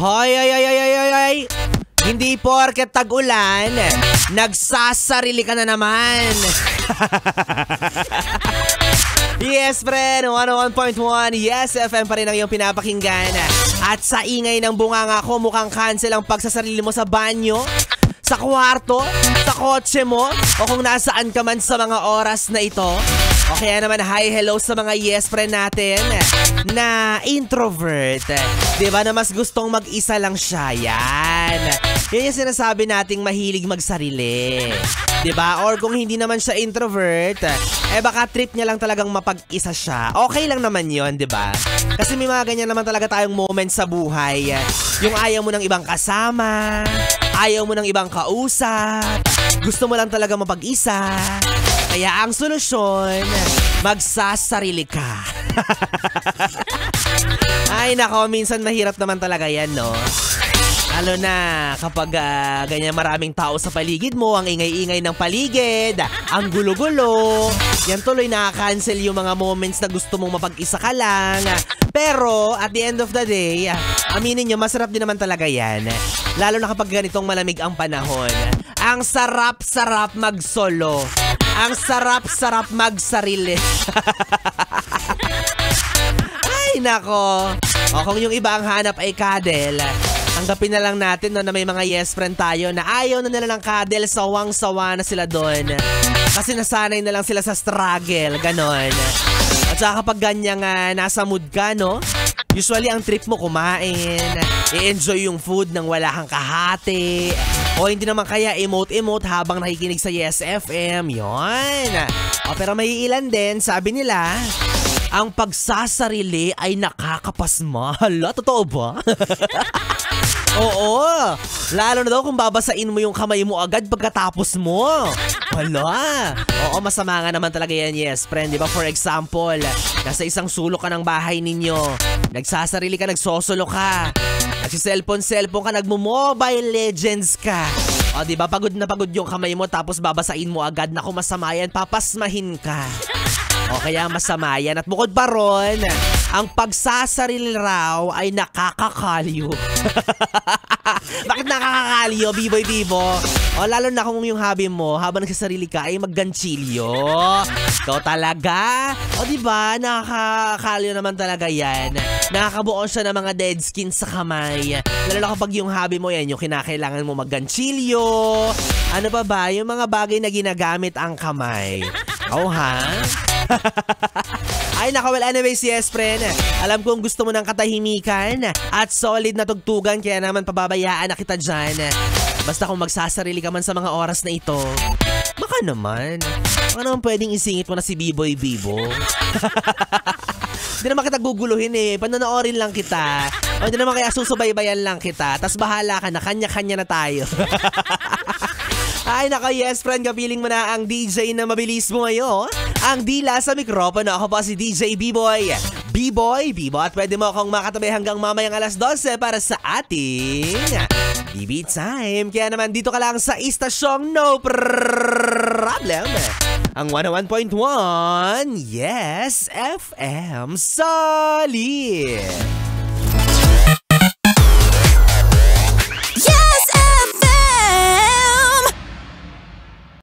Hoy, ay. Hindi porket tag-ulan, nagsasarili ka na naman. Yes, friend, 101.1, Yes FM pa rin ang iyong pinapakinggan. At sa ingay ng bunganga ko, mukhang cancel ang pagsasarili mo sa banyo, sa kwarto, sa kotse mo, o kung nasaan ka man sa mga oras na ito. O kaya naman, hi, hello sa mga yes friend natin na introvert. Diba na mas gustong mag-isa lang siya? Yan. Yan yung sinasabi nating mahilig magsarili. Diba? Or kung hindi naman siya introvert, baka trip niya lang talagang mapag-isa siya. Okay lang naman yon, diba? Kasi may mga ganyan naman talaga tayong moments sa buhay. Yung ayaw mo ng ibang kasama, ayaw mo ng ibang kausap, gusto mo lang talaga mapag-isa. Kaya ang solusyon, magsasarili ka. Ay nako, minsan mahirap naman talaga yan, no? Lalo na kapag ganyan maraming tao sa paligid mo, ang ingay-ingay ng paligid, ang gulo-gulo, yan tuloy nakaka-cancel yung mga moments na gusto mong mapag-isa ka lang. Pero at the end of the day, aminin nyo, masarap din naman talaga yan. Lalo na kapag ganitong malamig ang panahon. Ang sarap-sarap mag-solo. Ang sarap-sarap magsarili. Ay nako. O kung yung iba ang hanap ay cuddle, tanggapin na lang natin no, na may mga yes friend tayo na ayaw na nila ng cuddle, sawang-sawa na sila doon. Kasi nasanay na lang sila sa struggle, ganon. At saka kapag ganyang nasa mood ka, no? Usually ang trip mo kumain, i-enjoy yung food nang wala kang kahati, o hindi naman kaya emote-emote habang nakikinig sa Yes FM, yon. O pero may ilan din, sabi nila, ang pagsasarili ay nakakapasma. Hala, totoo ba? Oo, lalo na daw kung babasain mo yung kamay mo agad pagkatapos mo. Hala, oo, masama nga naman talaga yan, yes friend, diba? For example, nasa isang sulok ka ng bahay ninyo, nagsasarili ka, nagsosolo ka, nagsiselfon ka, nagmo-Mobile Legends ka. O diba, pagod na pagod yung kamay mo tapos babasain mo agad, naku masama yan, papasmahin ka. O kaya masama yan. At bukod pa ron, ang pagsasarili raw ay nakakakaliw. Bakit nakakakaliw, B-boy Bibo? O lalo na kung yung hobby mo habang nagsasarili ka ay magganchilyo. Ikaw talaga? O diba, nakakakaliw naman talaga yan. Nakakabuo siya ng mga dead skin sa kamay. Lalo na kapag yung hobby mo yan, yung kinakailangan mo magganchilyo. Ano pa ba? Yung mga bagay na ginagamit ang kamay. Oh ha? Ay naka, well anyways, yes friend, alam kong gusto mo ng katahimikan at solid na tugtugan, kaya naman pababayaan na kita dyan. Basta kung magsasarili ka man sa mga oras na ito, baka naman pwedeng isingit mo na si B-boy Bibo. Hindi naman kita guguluhin panonoorin lang kita. O hindi naman kaya susubaybayan lang kita, tas bahala ka na, kanya-kanya na tayo. Ay naka, yes friend, kapiling mo na ang DJ na mabilis mo ngayon. Ang dila sa mikropono, ako pa si DJ B-boy Bibo, at pwede mo akong makatabi hanggang mamayang alas 12 para sa ating BB Time. Kaya naman dito ka lang sa istasyong no problem, ang 101.1 Yes FM Solid.